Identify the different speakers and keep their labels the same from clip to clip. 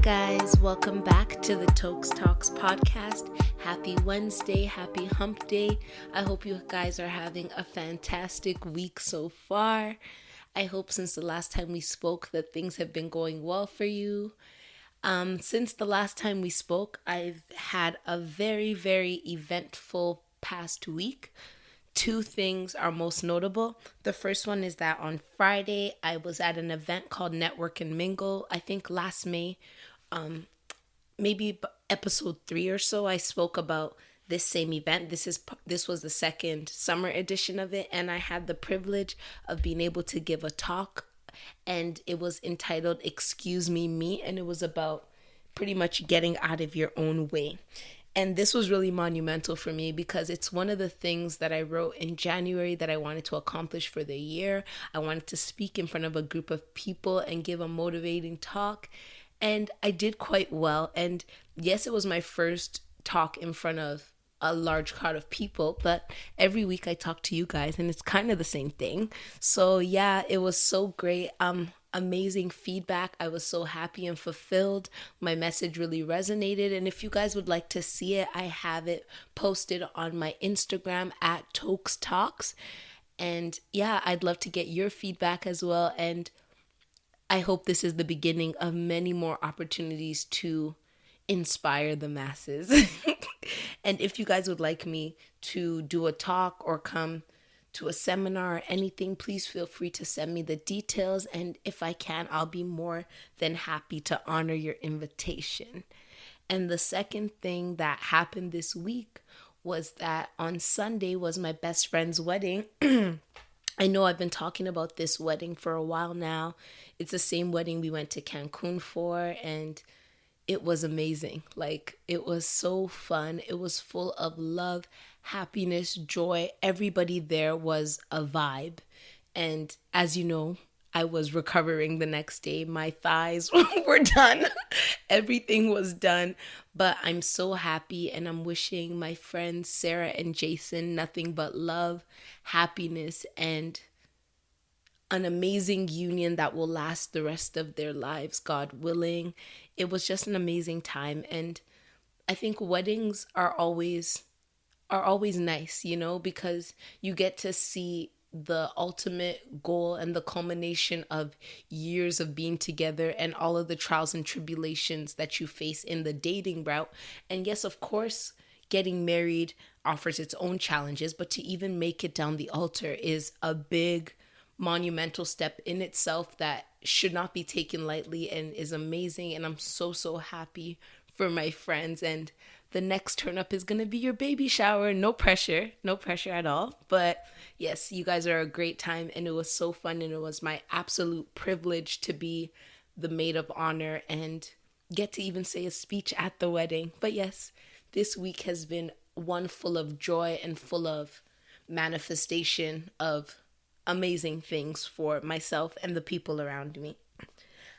Speaker 1: guys, welcome back to the Toks podcast. Happy Wednesday, happy hump day. I hope you guys are having a fantastic week so far. I hope since the last time we spoke that things have been going well for you. Since the last time we spoke, I've had a very, very eventful past week. Two things are most notable. The first one is that on Friday, I was at an event called Network and Mingle. I think last May, maybe episode 3 or so, I spoke about this same event. This was the second summer edition of it, and I had the privilege of being able to give a talk, and it was entitled Excuse Me, Me, and it was about pretty much getting out of your own way. And this was really monumental for me because it's one of the things that I wrote in January that I wanted to accomplish for the year. I wanted to speak in front of a group of people and give a motivating talk. And I did quite well. And yes, it was my first talk in front of a large crowd of people, but every week I talk to you guys and it's kind of the same thing. So yeah, it was so great. Amazing feedback. I was so happy and fulfilled. My message really resonated. And if you guys would like to see it, I have it posted on my Instagram at Toks. And yeah, I'd love to get your feedback as well. And I hope this is the beginning of many more opportunities to inspire the masses. And if you guys would like me to do a talk or come to a seminar or anything, please feel free to send me the details. And if I can, I'll be more than happy to honor your invitation. And the second thing that happened this week was that on Sunday was my best friend's wedding. I know I've been talking about this wedding for a while now. It's the same wedding we went to Cancun for, and it was amazing. Like, it was so fun. It was full of love, happiness, joy. Everybody there was a vibe. And as you know, I was recovering the next day. My thighs were done. Everything was done. But I'm so happy, and I'm wishing my friends Sarah and Jason nothing but love, happiness, and an amazing union that will last the rest of their lives, God willing. It was just an amazing time. And I think weddings are always nice, because you get to see the ultimate goal and the culmination of years of being together and all of the trials and tribulations that you face in the dating route. And yes, of course, getting married offers its own challenges, but to even make it down the altar is a big monumental step in itself that should not be taken lightly and is amazing. And I'm so happy for my friends. And the next turn up is going to be your baby shower. No pressure at all. But yes, you guys are a great time, and it was so fun, and it was my absolute privilege to be the maid of honor and get to even say a speech at the wedding. But yes, this week has been one full of joy and full of manifestation of amazing things for myself and the people around me.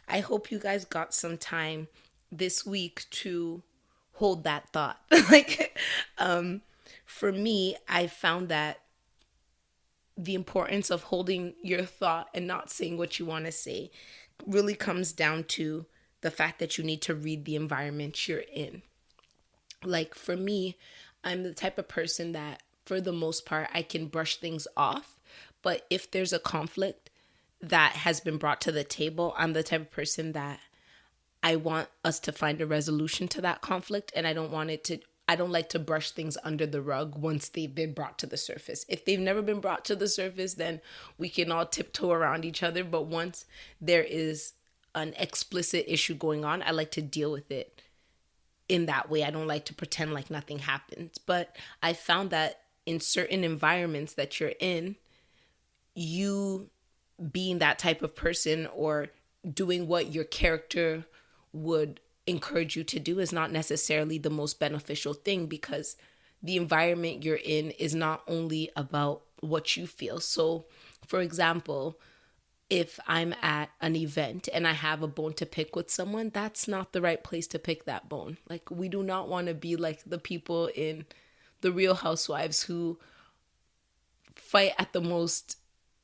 Speaker 1: I hope you guys got some time this week to hold that thought. For me, I found that the importance of holding your thought and not saying what you want to say really comes down to the fact that you need to read the environment you're in. Like, for me, I'm the type of person that, for the most part, I can brush things off. But if there's a conflict that has been brought to the table, I'm the type of person that I want us to find a resolution to that conflict, and I don't like to brush things under the rug once they've been brought to the surface. If they've never been brought to the surface, then we can all tiptoe around each other. But once there is an explicit issue going on, I like to deal with it in that way. I don't like to pretend like nothing happened. But I found that in certain environments that you're in, you being that type of person or doing what your character would encourage you to do is not necessarily the most beneficial thing, because the environment you're in is not only about what you feel. So, for example, if I'm at an event and I have a bone to pick with someone, that's not the right place to pick that bone. Like, we do not want to be like the people in The Real Housewives who fight at the most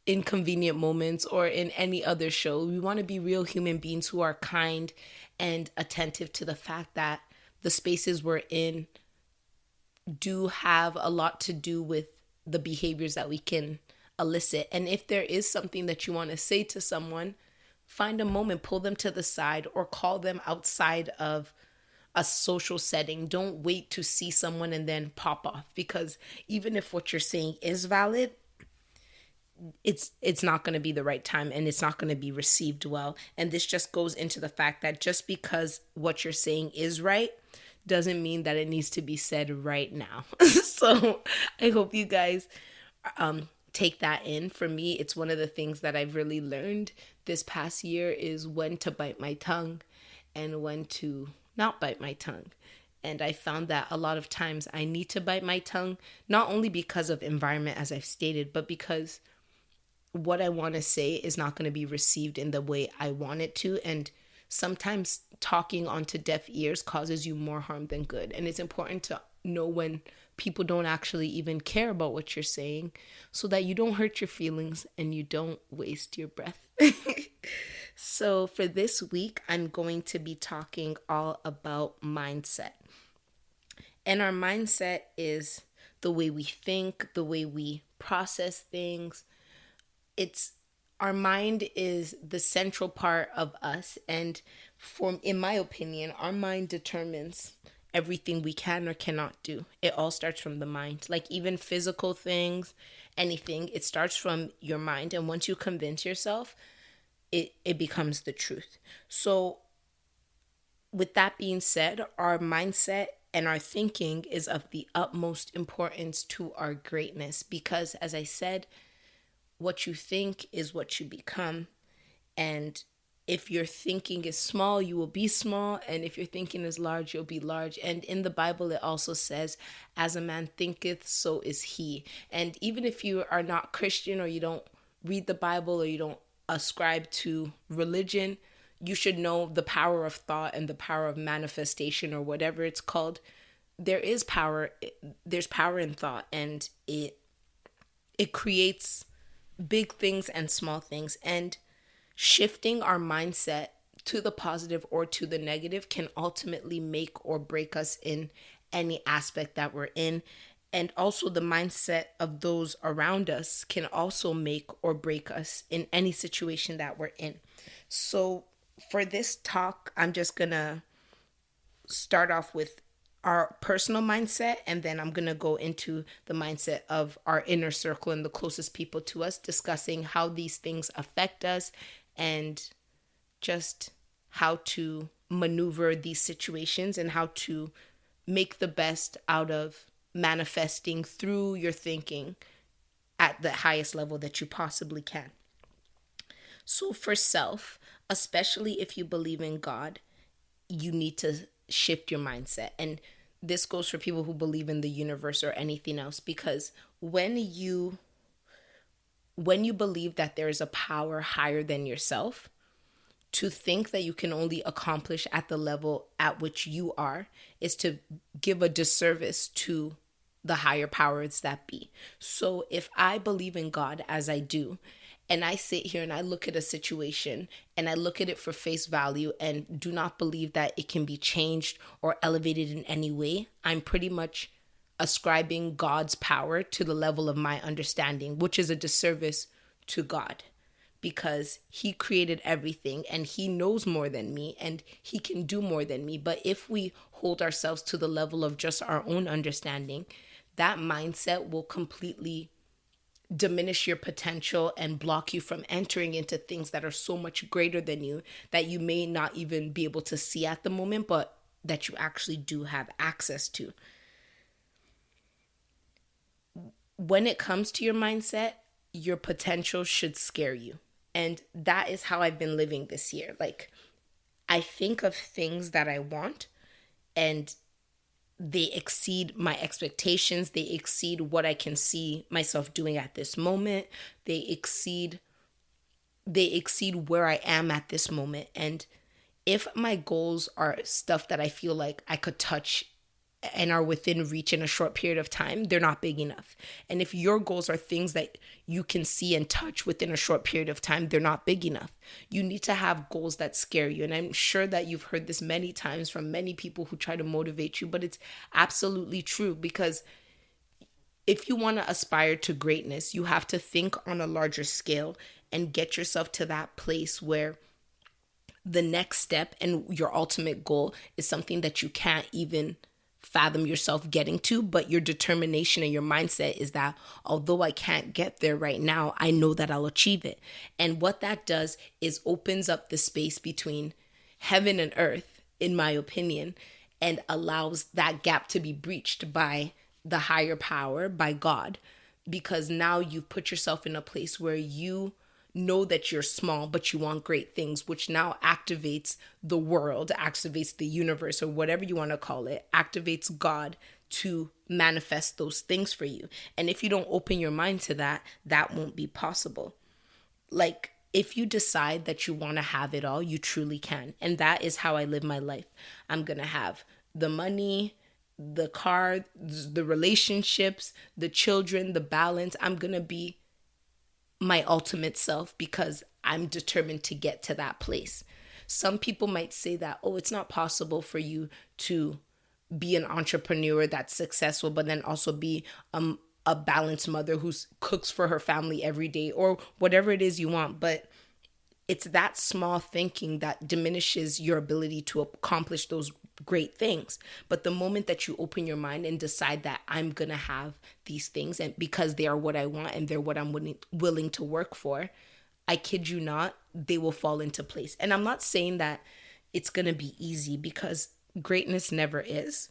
Speaker 1: inconvenient moments or in any other show. We want to be real human beings who are kind and attentive to the fact that the spaces we're in do have a lot to do with the behaviors that we can elicit. And if there is something that you want to say to someone, find a moment, pull them to the side, or call them outside of a social setting. Don't wait to see someone and then pop off, because even if what you're saying is valid, it's not going to be the right time and it's not going to be received well. And this just goes into the fact that just because what you're saying is right doesn't mean that it needs to be said right now. So I hope you guys take that in. For me, it's one of the things that I've really learned this past year is when to bite my tongue and when to not bite my tongue. And I found that a lot of times I need to bite my tongue, not only because of environment, as I've stated, but because what I want to say is not going to be received in the way I want it to. And sometimes talking onto deaf ears causes you more harm than good. And it's important to know when people don't actually even care about what you're saying, so that you don't hurt your feelings and you don't waste your breath. So for this week, I'm going to be talking all about mindset. And our mindset is the way we think, the way we process things. Our mind is the central part of us, and in my opinion, our mind determines everything we can or cannot do. It all starts from the mind. Like even physical things, anything, it starts from your mind, and once you convince yourself, it becomes the truth. So with that being said, our mindset and our thinking is of the utmost importance to our greatness, because as I said, what you think is what you become. And if your thinking is small, you will be small. And if your thinking is large, you'll be large. And in the Bible, it also says, as a man thinketh, so is he. And even if you are not Christian, or you don't read the Bible, or you don't ascribe to religion, you should know the power of thought and the power of manifestation, or whatever it's called. There's power in thought, and it creates big things and small things. And shifting our mindset to the positive or to the negative can ultimately make or break us in any aspect that we're in. And also the mindset of those around us can also make or break us in any situation that we're in. So for this talk, I'm just gonna start off with our personal mindset, and then I'm going to go into the mindset of our inner circle and the closest people to us, discussing how these things affect us and just how to maneuver these situations and how to make the best out of manifesting through your thinking at the highest level that you possibly can. So for self, especially if you believe in God, you need to shift your mindset. And this goes for people who believe in the universe or anything else, because when you believe that there is a power higher than yourself, to think that you can only accomplish at the level at which you are is to give a disservice to the higher powers that be. So if I believe in God, as I do, and I sit here and I look at a situation and I look at it for face value and do not believe that it can be changed or elevated in any way, I'm pretty much ascribing God's power to the level of my understanding, which is a disservice to God, because he created everything and he knows more than me and he can do more than me. But if we hold ourselves to the level of just our own understanding, that mindset will completely diminish your potential and block you from entering into things that are so much greater than you that you may not even be able to see at the moment, but that you actually do have access to. When it comes to your mindset, your potential should scare you. And that is how I've been living this year. Like, I think of things that I want and they exceed my expectations. They exceed what I can see myself doing at this moment. They exceed where I am at this moment. And if my goals are stuff that I feel like I could touch and are within reach in a short period of time, they're not big enough. And if your goals are things that you can see and touch within a short period of time, they're not big enough. You need to have goals that scare you. And I'm sure that you've heard this many times from many people who try to motivate you, but it's absolutely true, because if you want to aspire to greatness, you have to think on a larger scale and get yourself to that place where the next step and your ultimate goal is something that you can't even fathom yourself getting to, but your determination and your mindset is that although I can't get there right now, I know that I'll achieve it. And what that does is opens up the space between heaven and earth, in my opinion, and allows that gap to be breached by the higher power, by God, because now you've put yourself in a place where you know that you're small, but you want great things, which now activates the world, activates the universe, or whatever you want to call it, activates God to manifest those things for you. And if you don't open your mind to that, that won't be possible. Like, if you decide that you want to have it all, you truly can. And that is how I live my life. I'm going to have the money, the car, the relationships, the children, the balance. I'm going to be my ultimate self because I'm determined to get to that place. Some people might say that, oh, it's not possible for you to be an entrepreneur that's successful, but then also be a balanced mother who cooks for her family every day, or whatever it is you want. But it's that small thinking that diminishes your ability to accomplish those great things. But the moment that you open your mind and decide that I'm going to have these things, and because they are what I want and they're what I'm willing to work for, I kid you not, they will fall into place. And I'm not saying that it's going to be easy, because greatness never is,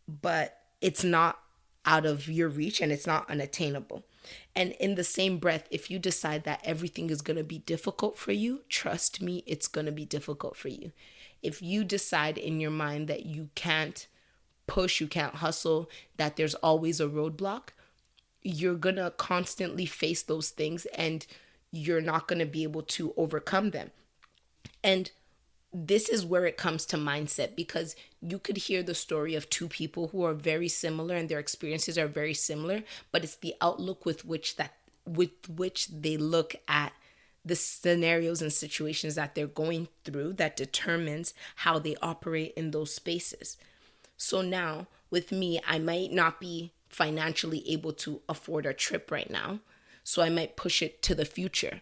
Speaker 1: but it's not out of your reach and it's not unattainable. And in the same breath, if you decide that everything is going to be difficult for you, trust me, it's going to be difficult for you. If you decide in your mind that you can't push, you can't hustle, that there's always a roadblock, you're going to constantly face those things and you're not going to be able to overcome them. And this is where it comes to mindset, because you could hear the story of two people who are very similar and their experiences are very similar, but it's the outlook with which they look at the scenarios and situations that they're going through that determines how they operate in those spaces. So now with me, I might not be financially able to afford a trip right now, so I might push it to the future.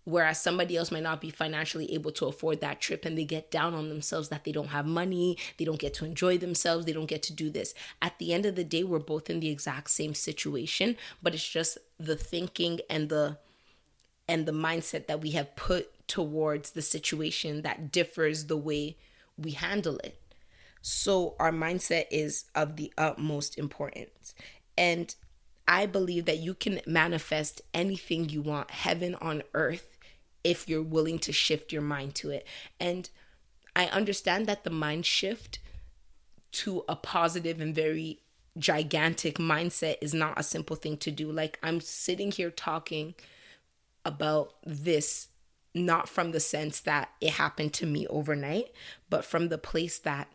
Speaker 1: Whereas somebody else might not be financially able to afford that trip, and they get down on themselves that they don't have money, they don't get to enjoy themselves, they don't get to do this. At the end of the day, we're both in the exact same situation, but it's just the thinking and the mindset that we have put towards the situation that differs the way we handle it. So our mindset is of the utmost importance. And I believe that you can manifest anything you want, heaven on earth, if you're willing to shift your mind to it. And I understand that the mind shift to a positive and very gigantic mindset is not a simple thing to do. Like, I'm sitting here talking about this not from the sense that it happened to me overnight, but from the place that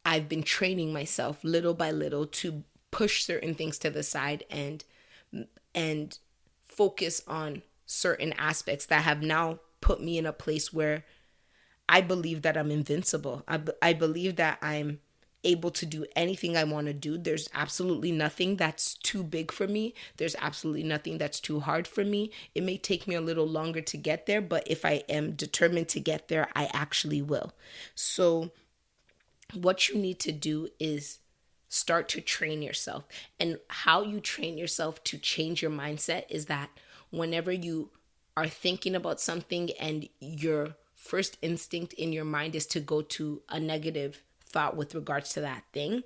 Speaker 1: I've been training myself little by little to push certain things to the side and focus on certain aspects that have now put me in a place where I believe that I'm invincible. I believe that I'm able to do anything I want to do. There's absolutely nothing that's too big for me. There's absolutely nothing that's too hard for me. It may take me a little longer to get there, but if I am determined to get there, I actually will. So what you need to do is start to train yourself. And how you train yourself to change your mindset is that whenever you are thinking about something and your first instinct in your mind is to go to a negative thought with regards to that thing,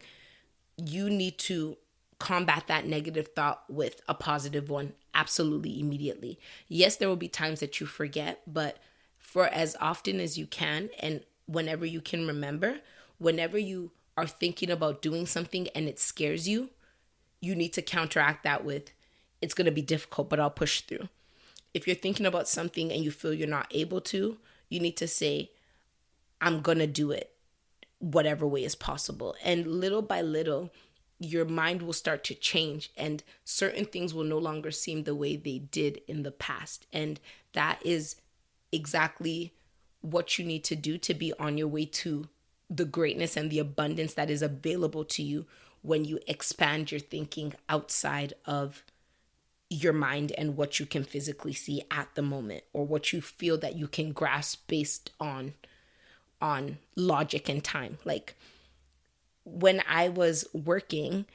Speaker 1: you need to combat that negative thought with a positive one absolutely immediately. Yes, there will be times that you forget, but for as often as you can and whenever you can remember, whenever you are thinking about doing something and it scares you, you need to counteract that with, it's going to be difficult, but I'll push through. If you're thinking about something and you feel you're not able to, you need to say, I'm going to do it. whatever way is possible. And little by little, your mind will start to change, and certain things will no longer seem the way they did in the past. And that is exactly what you need to do to be on your way to the greatness and the abundance that is available to you when you expand your thinking outside of your mind and what you can physically see at the moment, or what you feel that you can grasp based on logic and time. Like when I was working,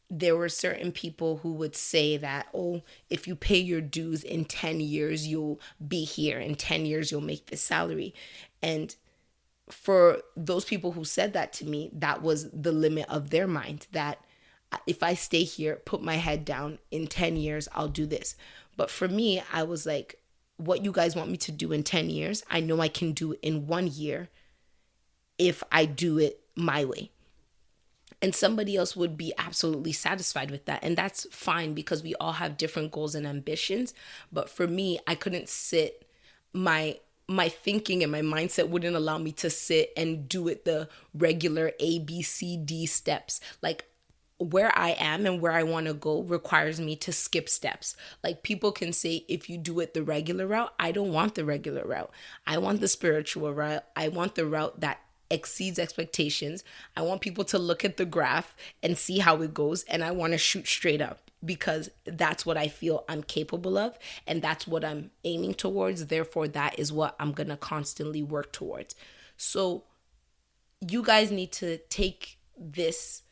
Speaker 1: there were certain people who would say that, oh, if you pay your dues in 10 years, you'll be here. In 10 years, you'll make this salary. And for those people who said that to me, that was the limit of their mind, that if I stay here, put my head down, in 10 years, I'll do this. But for me, I was like, what you guys want me to do in 10 years, I know I can do in 1 year if I do it my way. And somebody else would be absolutely satisfied with that. And that's fine, because we all have different goals and ambitions. But for me, I couldn't sit, my thinking and my mindset wouldn't allow me to sit and do it the regular A, B, C, D steps. Like where I am and where I want to go requires me to skip steps. Like people can say, if you do it the regular route, I don't want the regular route. I want the spiritual route. I want the route that exceeds expectations. I want people to look at the graph and see how it goes, and I want to shoot straight up, because that's what I feel I'm capable of, and that's what I'm aiming towards. Therefore, that is what I'm going to constantly work towards. So you guys need to take this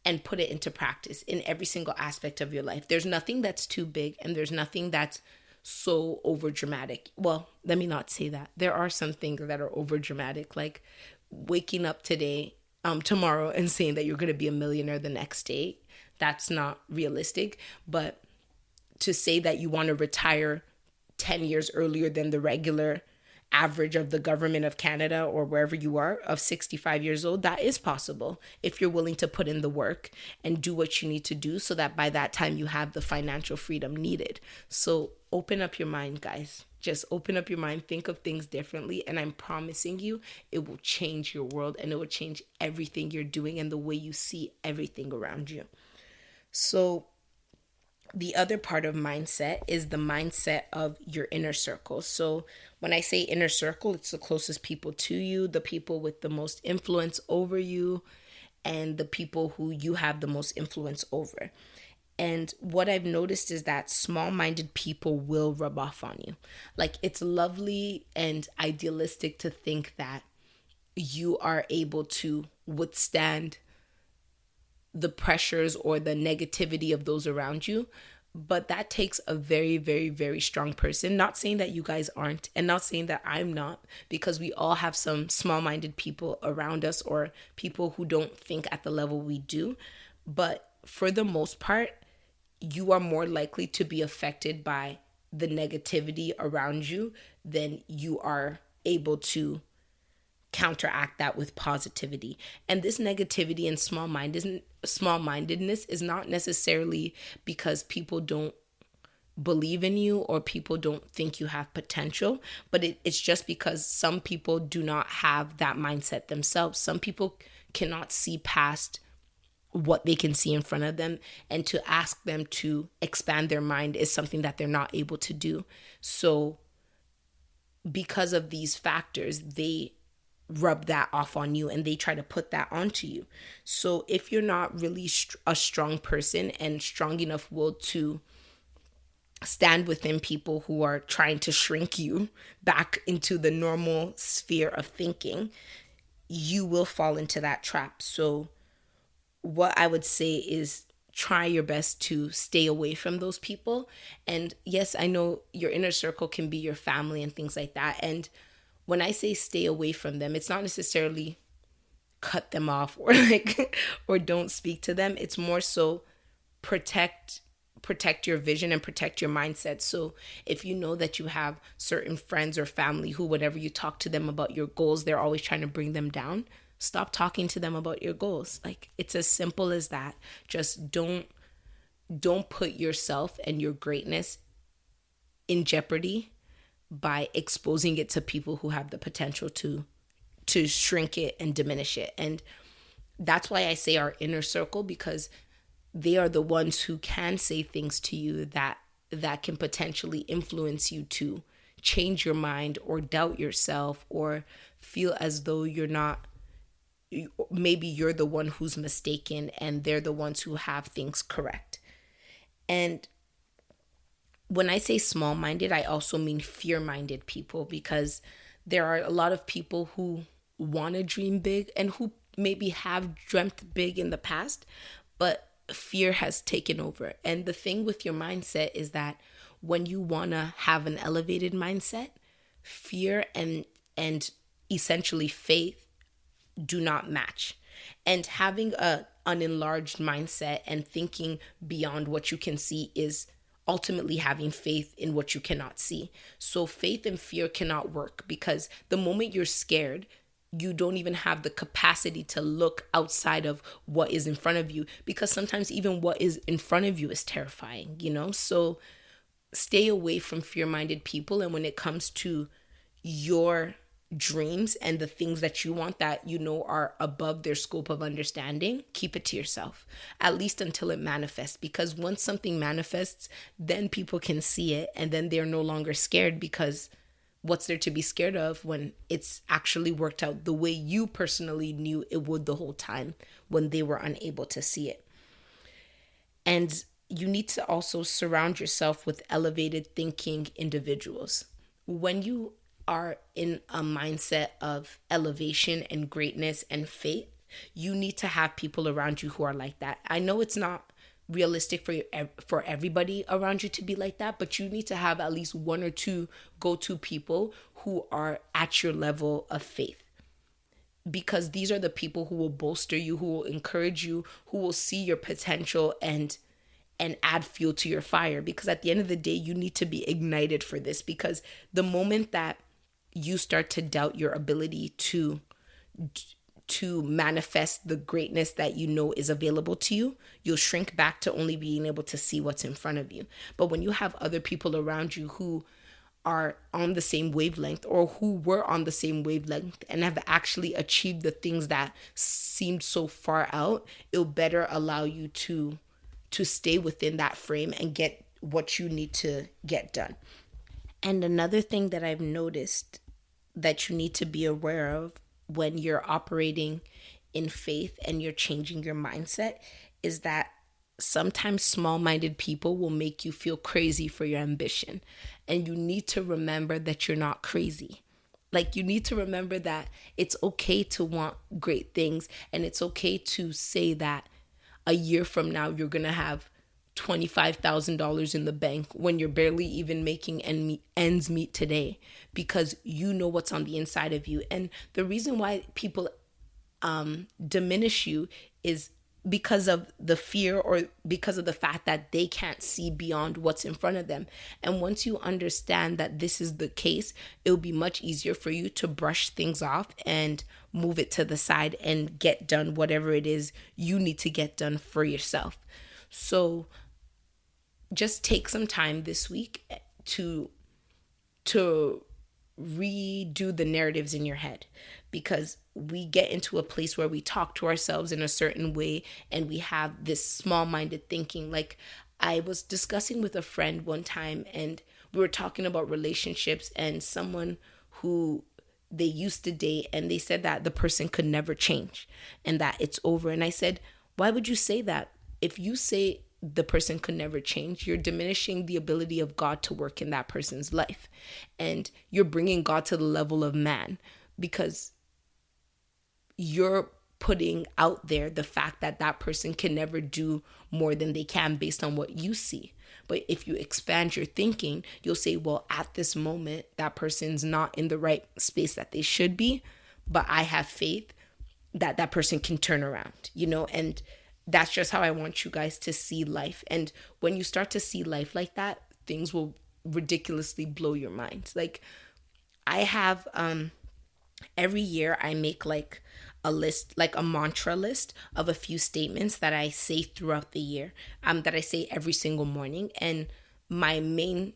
Speaker 1: and put it into practice in every single aspect of your life. There's nothing that's too big, and there's nothing that's so over dramatic. Well, let me not say that. There are some things that are over dramatic, like waking up tomorrow and saying that you're going to be a millionaire the next day. That's not realistic. But to say that you want to retire 10 years earlier than the regular average of the government of Canada, or wherever you are, of 65 years old, that is possible if you're willing to put in the work and do what you need to do, so that by that time you have the financial freedom needed. So open up your mind, guys. Just open up your mind, think of things differently, and I'm promising you it will change your world, and it will change everything you're doing and the way you see everything around you. So the other part of mindset is the mindset of your inner circle. So when I say inner circle, it's the closest people to you, the people with the most influence over you, and the people who you have the most influence over. And what I've noticed is that small-minded people will rub off on you. Like, it's lovely and idealistic to think that you are able to withstand the pressures or the negativity of those around you. But that takes a very, very, very strong person. Not saying that you guys aren't, and not saying that I'm not, because we all have some small-minded people around us, or people who don't think at the level we do. But for the most part, you are more likely to be affected by the negativity around you than you are able to counteract that with positivity. And this negativity and small-mindedness is not necessarily because people don't believe in you or people don't think you have potential, but it's just because some people do not have that mindset themselves. Some people cannot see past what they can see in front of them, and to ask them to expand their mind is something that they're not able to do. So because of these factors, they rub that off on you, and they try to put that onto you. So if you're not really a strong person and strong enough will to stand within people who are trying to shrink you back into the normal sphere of thinking, you will fall into that trap. So what I would say is try your best to stay away from those people. And yes, I know your inner circle can be your family and things like that. And when I say stay away from them, it's not necessarily cut them off or or don't speak to them. It's more so protect your vision and protect your mindset. So if you know that you have certain friends or family who, whenever you talk to them about your goals, they're always trying to bring them down, stop talking to them about your goals. Like, it's as simple as that. Just don't put yourself and your greatness in jeopardy by exposing it to people who have the potential to shrink it and diminish it. And that's why I say our inner circle, because they are the ones who can say things to you that can potentially influence you to change your mind or doubt yourself or feel as though maybe you're the one who's mistaken and they're the ones who have things correct. And when I say small-minded, I also mean fear-minded people, because there are a lot of people who want to dream big and who maybe have dreamt big in the past, but fear has taken over. And the thing with your mindset is that when you want to have an elevated mindset, fear and essentially faith do not match. And having an enlarged mindset and thinking beyond what you can see is ultimately having faith in what you cannot see. So faith and fear cannot work, because the moment you're scared, you don't even have the capacity to look outside of what is in front of you, because sometimes even what is in front of you is terrifying, So stay away from fear-minded people. And when it comes to your dreams and the things that you want that are above their scope of understanding, keep it to yourself, at least until it manifests. Because once something manifests, then people can see it, and then they're no longer scared, because what's there to be scared of when it's actually worked out the way you personally knew it would the whole time when they were unable to see it. And you need to also surround yourself with elevated thinking individuals. When you are in a mindset of elevation and greatness and faith, you need to have people around you who are like that. I know it's not realistic for everybody around you to be like that, but you need to have at least one or two go-to people who are at your level of faith, because these are the people who will bolster you, who will encourage you, who will see your potential and add fuel to your fire. Because at the end of the day, you need to be ignited for this, because the moment that you start to doubt your ability to manifest the greatness that is available to you, you'll shrink back to only being able to see what's in front of you. But when you have other people around you who are on the same wavelength, or who were on the same wavelength and have actually achieved the things that seemed so far out, it'll better allow you to stay within that frame and get what you need to get done. And another thing that I've noticed that you need to be aware of when you're operating in faith and you're changing your mindset is that sometimes small-minded people will make you feel crazy for your ambition. And you need to remember that you're not crazy. Like, you need to remember that it's okay to want great things, and it's okay to say that a year from now you're going to have $25,000 in the bank when you're barely even making ends meet today, because you know what's on the inside of you. And the reason why people diminish you is because of the fear, or because of the fact that they can't see beyond what's in front of them. And once you understand that this is the case, it'll be much easier for you to brush things off and move it to the side and get done whatever it is you need to get done for yourself. So just take some time this week to redo the narratives in your head, because we get into a place where we talk to ourselves in a certain way and we have this small-minded thinking. Like, I was discussing with a friend one time, and we were talking about relationships and someone who they used to date, and they said that the person could never change and that it's over. And I said, why would you say that? If you say the person could never change, you're diminishing the ability of God to work in that person's life. And you're bringing God to the level of man, because you're putting out there the fact that that person can never do more than they can based on what you see. But if you expand your thinking, you'll say, well, at this moment, that person's not in the right space that they should be, but I have faith that that person can turn around, and that's just how I want you guys to see life. And when you start to see life like that, things will ridiculously blow your mind. Like, I have, every year I make like a list, like a mantra list of a few statements that I say throughout the year, that I say every single morning. And my main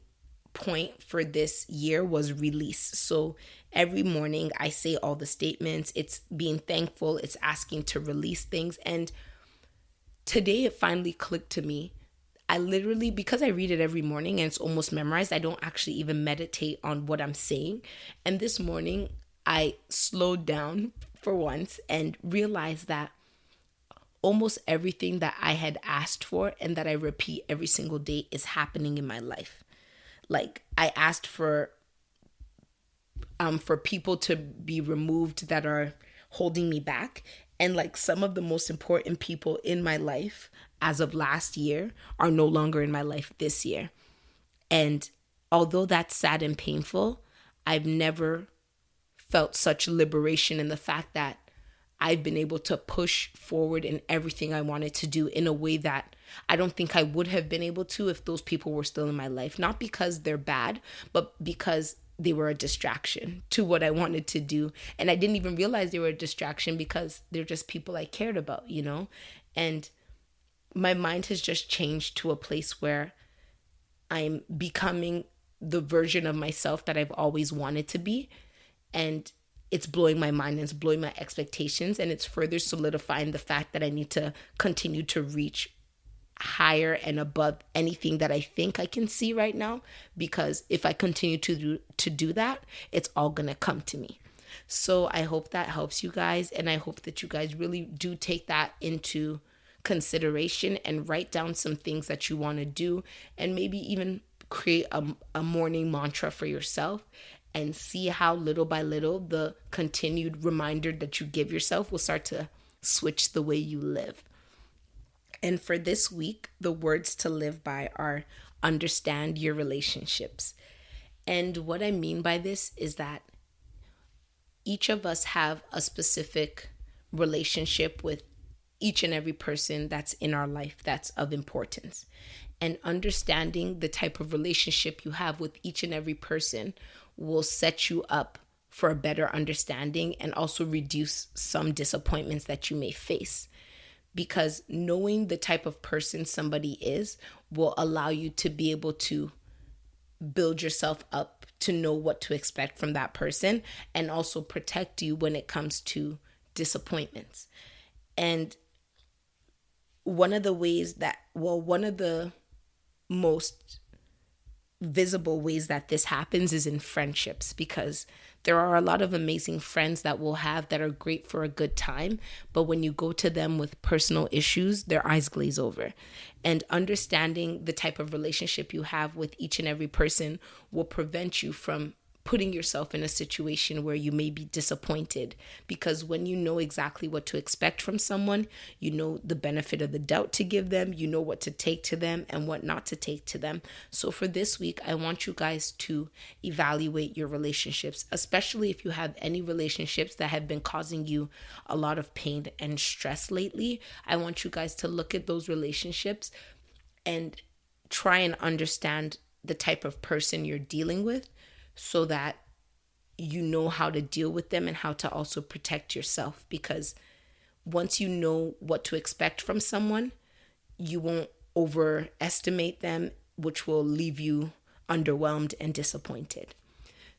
Speaker 1: point for this year was release. So every morning I say all the statements. It's being thankful, it's asking to release things. And today it finally clicked to me. I literally, because I read it every morning and it's almost memorized, I don't actually even meditate on what I'm saying. And this morning I slowed down for once and realized that almost everything that I had asked for and that I repeat every single day is happening in my life. Like, I asked for people to be removed that are holding me back, and like some of the most important people in my life as of last year are no longer in my life this year. And although that's sad and painful, I've never felt such liberation in the fact that I've been able to push forward in everything I wanted to do in a way that I don't think I would have been able to if those people were still in my life. Not because they're bad, but because they were a distraction to what I wanted to do. And I didn't even realize they were a distraction because they're just people I cared about, you know? And my mind has just changed to a place where I'm becoming the version of myself that I've always wanted to be. And it's blowing my mind and it's blowing my expectations, and it's further solidifying the fact that I need to continue to reach higher and above anything that I think I can see right now, because if I continue to do that, it's all gonna come to me. So I hope that helps you guys, and I hope that you guys really do take that into consideration and write down some things that you want to do, and maybe even create a morning mantra for yourself, and see how little by little the continued reminder that you give yourself will start to switch the way you live. And for this week, the words to live by are understand your relationships. And what I mean by this is that each of us have a specific relationship with each and every person that's in our life that's of importance. And understanding the type of relationship you have with each and every person will set you up for a better understanding and also reduce some disappointments that you may face. Because knowing the type of person somebody is will allow you to be able to build yourself up to know what to expect from that person, and also protect you when it comes to disappointments. And one of the most visible ways that this happens is in friendships, because there are a lot of amazing friends that we'll have that are great for a good time, but when you go to them with personal issues, their eyes glaze over. And understanding the type of relationship you have with each and every person will prevent you from putting yourself in a situation where you may be disappointed, because when you know exactly what to expect from someone, you know the benefit of the doubt to give them, you know what to take to them and what not to take to them. So for this week, I want you guys to evaluate your relationships, especially if you have any relationships that have been causing you a lot of pain and stress lately. I want you guys to look at those relationships and try and understand the type of person you're dealing with, so that you know how to deal with them and how to also protect yourself. Because once you know what to expect from someone, you won't overestimate them, which will leave you underwhelmed and disappointed.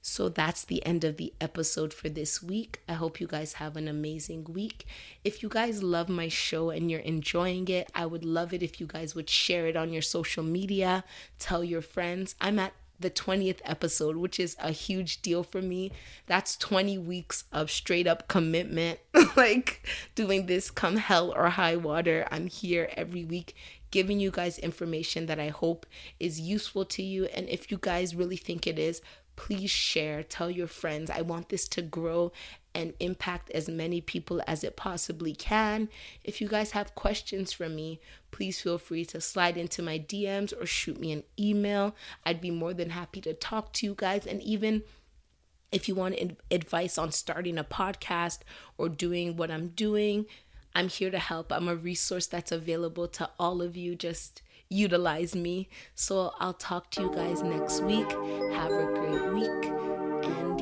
Speaker 1: So that's the end of the episode for this week. I hope you guys have an amazing week. If you guys love my show and you're enjoying it, I would love it if you guys would share it on your social media, tell your friends. I'm at the 20th episode, which is a huge deal for me. That's 20 weeks of straight up commitment, like doing this come hell or high water. I'm here every week giving you guys information that I hope is useful to you. And if you guys really think it is, please share, tell your friends. I want this to grow and impact as many people as it possibly can. If you guys have questions for me, please feel free to slide into my DMs or shoot me an email. I'd be more than happy to talk to you guys. And even if you want advice on starting a podcast or doing what I'm doing, I'm here to help. I'm a resource that's available to all of you. Just utilize me. So I'll talk to you guys next week. Have a great week, and